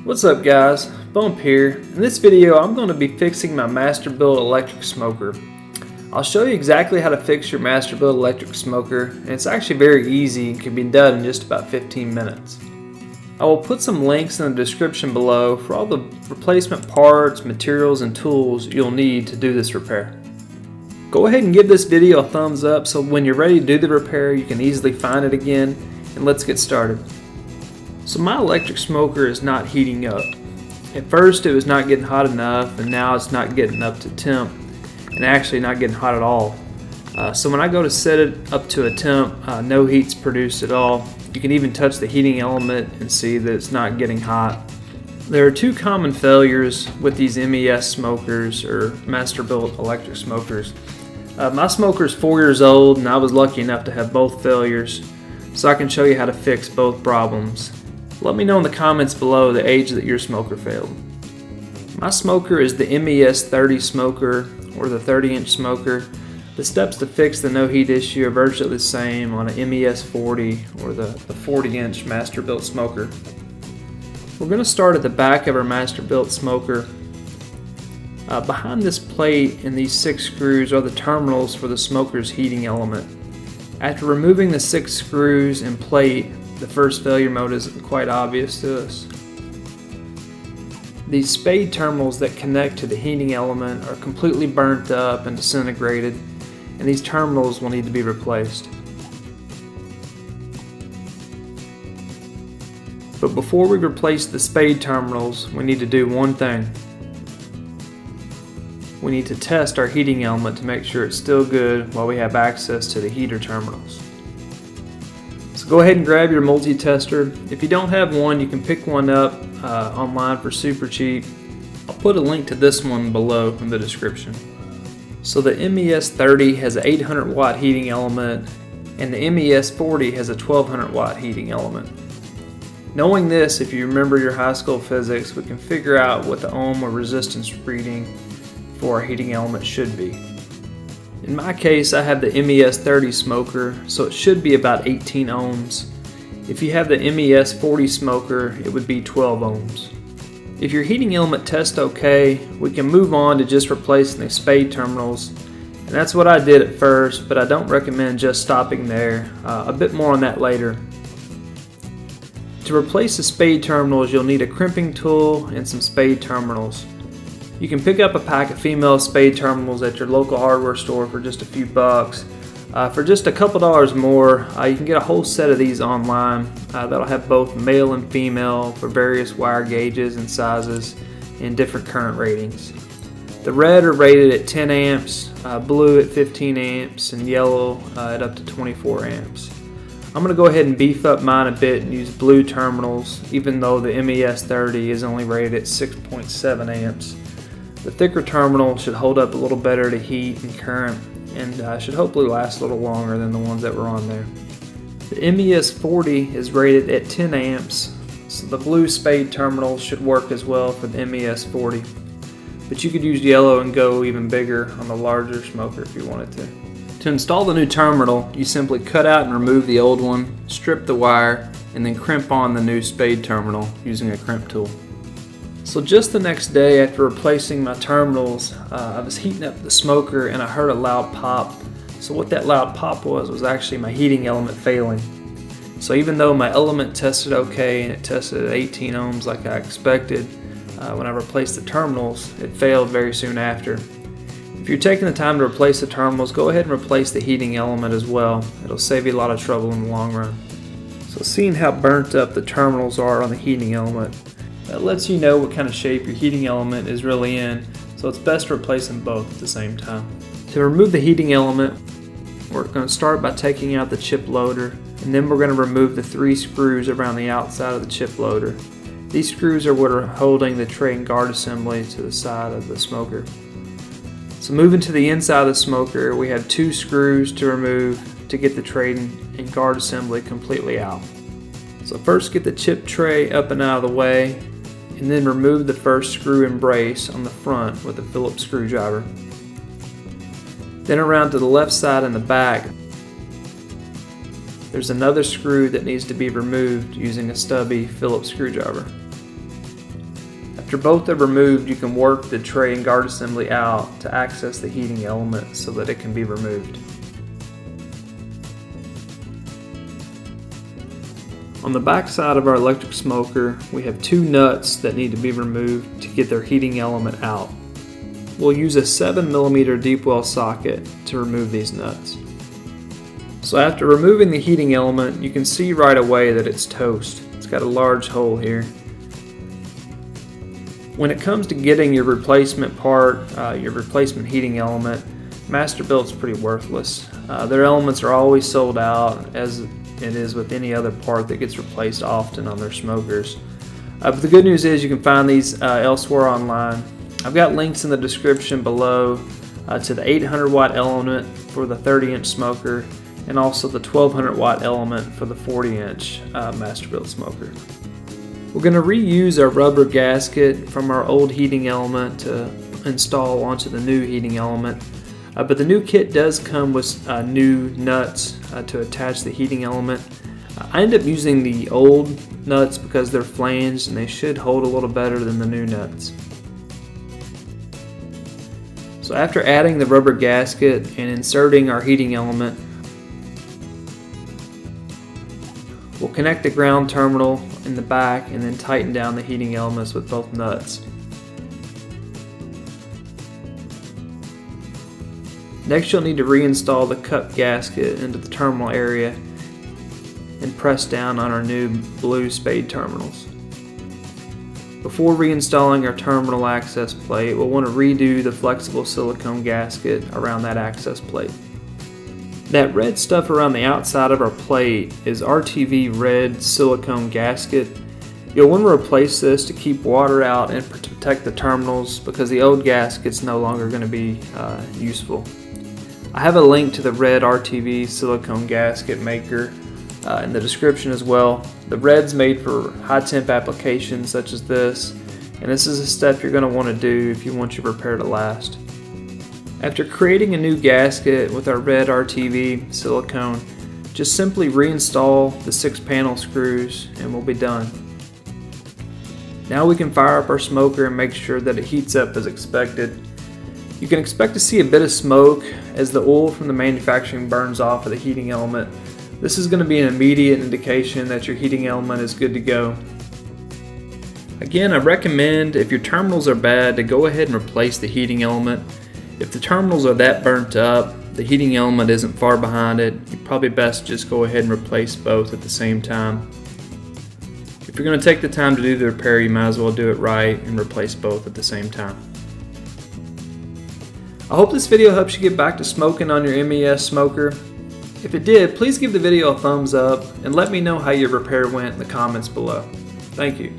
What's up guys, Bump here. In this video I'm going to be fixing my Masterbuilt electric smoker. I'll show you exactly how to fix your Masterbuilt electric smoker, and it's actually very easy and can be done in just about 15 minutes. I will put some links in the description below for all the replacement parts, materials, and tools you'll need to do this repair. Go ahead and give this video a thumbs up so when you're ready to do the repair you can easily find it again, and let's get started. So my electric smoker is not heating up. At first it was not getting hot enough, and now it's not getting up to temp and actually not getting hot at all. So when I go to set it up to a temp, no heat's produced at all. You can even touch the heating element and see that it's not getting hot. There are two common failures with these MES smokers or Masterbuilt electric smokers. My smoker is 4 years old and I was lucky enough to have both failures, so I can show you how to fix both problems. Let me know in the comments below the age that your smoker failed. My smoker is the MES 30 smoker, or the 30-inch smoker. The steps to fix the no heat issue are virtually the same on an MES 40 or the 40-inch Masterbuilt smoker. We're going to start at the back of our Masterbuilt smoker. Behind this plate and these 6 screws are the terminals for the smoker's heating element. After removing the 6 screws and plate, the first failure mode isn't quite obvious to us. These spade terminals that connect to the heating element are completely burnt up and disintegrated, and these terminals will need to be replaced. But before we replace the spade terminals, we need to do one thing. We need to test our heating element to make sure it's still good while we have access to the heater terminals. So go ahead and grab your multi-tester. If you don't have one, you can pick one up online for super cheap. I'll put a link to this one below in the description. So the MES 30 has an 800 watt heating element, and the MES 40 has a 1200 watt heating element. Knowing this, if you remember your high school physics, we can figure out what the ohm or resistance reading for our heating element should be. In my case, I have the MES 30 smoker, so it should be about 18 ohms. If you have the MES 40 smoker, it would be 12 ohms. If your heating element tests okay, we can move on to just replacing the spade terminals, and that's what I did at first, but I don't recommend just stopping there. A bit more on that later. To replace the spade terminals, you'll need a crimping tool and some spade terminals. You can pick up a pack of female spade terminals at your local hardware store for just a few bucks. For just a couple dollars more, you can get a whole set of these online. That'll have both male and female for various wire gauges and sizes and different current ratings. The red are rated at 10 amps, blue at 15 amps, and yellow at up to 24 amps. I'm going to go ahead and beef up mine a bit and use blue terminals, even though the MES 30 is only rated at 6.7 amps. The thicker terminal should hold up a little better to heat and current, and should hopefully last a little longer than the ones that were on there. The MES 40 is rated at 10 amps, so the blue spade terminal should work as well for the MES 40. But you could use yellow and go even bigger on the larger smoker if you wanted to. To install the new terminal, you simply cut out and remove the old one, strip the wire, and then crimp on the new spade terminal using a crimp tool. So just the next day after replacing my terminals, I was heating up the smoker and I heard a loud pop. So what that loud pop was actually my heating element failing. So even though my element tested okay and it tested at 18 ohms like I expected, when I replaced the terminals, it failed very soon after. If you're taking the time to replace the terminals, go ahead and replace the heating element as well. It'll save you a lot of trouble in the long run. So seeing how burnt up the terminals are on the heating element, that lets you know what kind of shape your heating element is really in, so it's best to replace them both at the same time. To remove the heating element, we're going to start by taking out the chip loader, and then we're going to remove the 3 screws around the outside of the chip loader. These screws are what are holding the tray and guard assembly to the side of the smoker. So moving to the inside of the smoker, we have 2 screws to remove to get the tray and guard assembly completely out. So first get the chip tray up and out of the way, and then remove the first screw and brace on the front with a Phillips screwdriver. Then around to the left side and the back, there's another screw that needs to be removed using a stubby Phillips screwdriver. After both are removed, you can work the tray and guard assembly out to access the heating element so that it can be removed. On the back side of our electric smoker, we have two nuts that need to be removed to get their heating element out. We'll use a 7mm deep well socket to remove these nuts. So after removing the heating element, you can see right away that it's toast. It's got a large hole here. When it comes to getting your replacement part, your replacement heating element, Masterbuilt's pretty worthless. Their elements are always sold out, as it is with any other part that gets replaced often on their smokers. But the good news is you can find these elsewhere online. I've got links in the description below to the 800 watt element for the 30-inch smoker and also the 1200 watt element for the 40-inch Masterbuilt smoker. We're going to reuse our rubber gasket from our old heating element to install onto the new heating element. But the new kit does come with new nuts to attach the heating element. I end up using the old nuts because they're flanged and they should hold a little better than the new nuts. So after adding the rubber gasket and inserting our heating element, we'll connect the ground terminal in the back and then tighten down the heating elements with both nuts. Next, you'll need to reinstall the cup gasket into the terminal area and press down on our new blue spade terminals. Before reinstalling our terminal access plate, we'll want to redo the flexible silicone gasket around that access plate. That red stuff around the outside of our plate is RTV red silicone gasket. You'll want to replace this to keep water out and protect the terminals because the old gasket's no longer going to be useful. I have a link to the red RTV silicone gasket maker in the description as well. The red's made for high temp applications such as this, and this is a step you're going to want to do if you want your repair to last. After creating a new gasket with our red RTV silicone, just simply reinstall the 6 panel screws and we'll be done. Now we can fire up our smoker and make sure that it heats up as expected. You can expect to see a bit of smoke as the oil from the manufacturing burns off of the heating element. This is going to be an immediate indication that your heating element is good to go. Again, I recommend if your terminals are bad to go ahead and replace the heating element. If the terminals are that burnt up, the heating element isn't far behind it, you're probably best just go ahead and replace both at the same time. If you're going to take the time to do the repair, you might as well do it right and replace both at the same time. I hope this video helps you get back to smoking on your MES smoker. If it did, please give the video a thumbs up and let me know how your repair went in the comments below. Thank you.